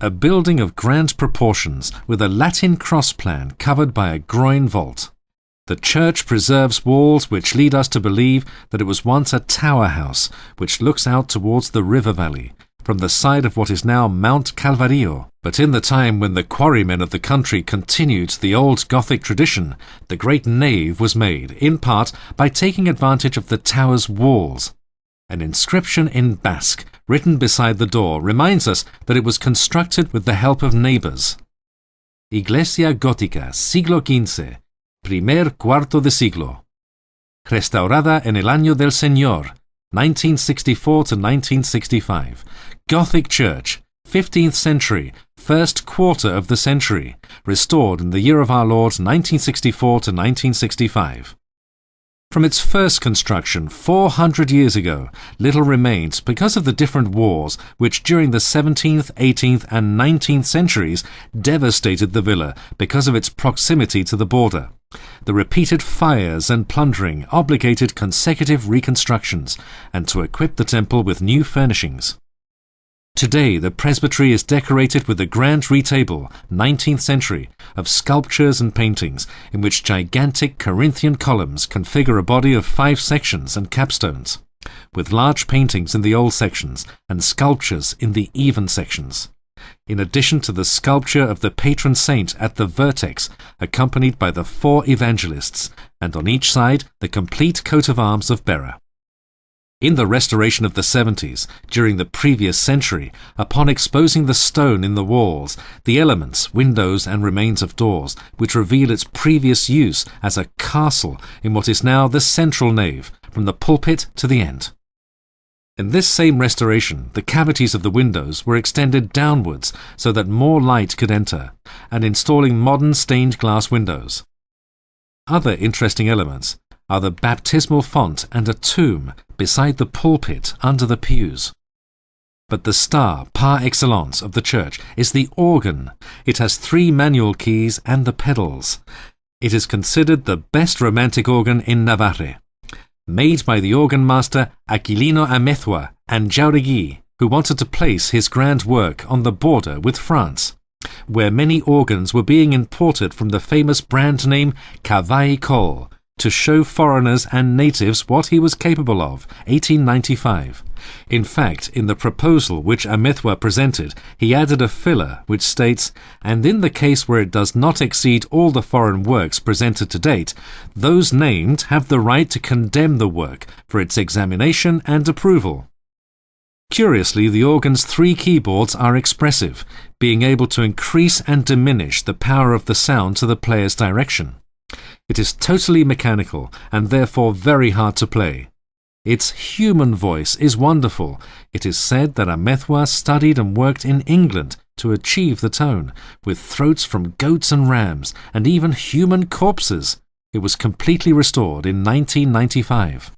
a building of grand proportions with a Latin cross plan covered by a groin vault. The church preserves walls which lead us to believe that it was once a tower house which looks out towards the river valley, from the side of what is now Mount Calvario. But in the time when the quarrymen of the country continued the old Gothic tradition, the great nave was made, in part, by taking advantage of the tower's walls. An inscription in Basque, written beside the door, reminds us that it was constructed with the help of neighbours. Iglesia Gótica, siglo XV, primer cuarto de siglo. Restaurada en el año del Señor, 1964 to 1965. Gothic church, 15th century, first quarter of the century, restored in the year of our Lord 1964 to 1965. From its first construction 400 years ago, little remains because of the different wars which during the 17th, 18th and 19th centuries devastated the villa because of its proximity to the border. The repeated fires and plundering obligated consecutive reconstructions and to equip the temple with new furnishings. Today the presbytery is decorated with a grand retable, 19th century, of sculptures and paintings in which gigantic Corinthian columns configure a body of 5 sections and capstones, with large paintings in the old sections and sculptures in the even sections, in addition to the sculpture of the patron saint at the vertex, accompanied by the 4 evangelists, and on each side the complete coat of arms of Bera. In the restoration of the 70s, during the previous century, upon exposing the stone in the walls, the elements, windows and remains of doors, which reveal its previous use as a castle in what is now the central nave, from the pulpit to the end. In this same restoration, the cavities of the windows were extended downwards so that more light could enter, and installing modern stained glass windows. Other interesting elements are the baptismal font and a tomb beside the pulpit under the pews. But the star par excellence of the church is the organ. It has 3 manual keys and the pedals. It is considered the best romantic organ in Navarre, made by the organ master Aquilino Amezcua and Jauregui, who wanted to place his grand work on the border with France, where many organs were being imported from the famous brand name Cavaille Col, to show foreigners and natives what he was capable of, 1895. In fact, in the proposal which Amezcua presented, he added a filler which states, "And in the case where it does not exceed all the foreign works presented to date, those named have the right to condemn the work for its examination and approval." Curiously, the organ's 3 keyboards are expressive, being able to increase and diminish the power of the sound to the player's direction. It is totally mechanical and therefore very hard to play. Its human voice is wonderful. It is said that Amezcua studied and worked in England to achieve the tone, with throats from goats and rams, and even human corpses. It was completely restored in 1995.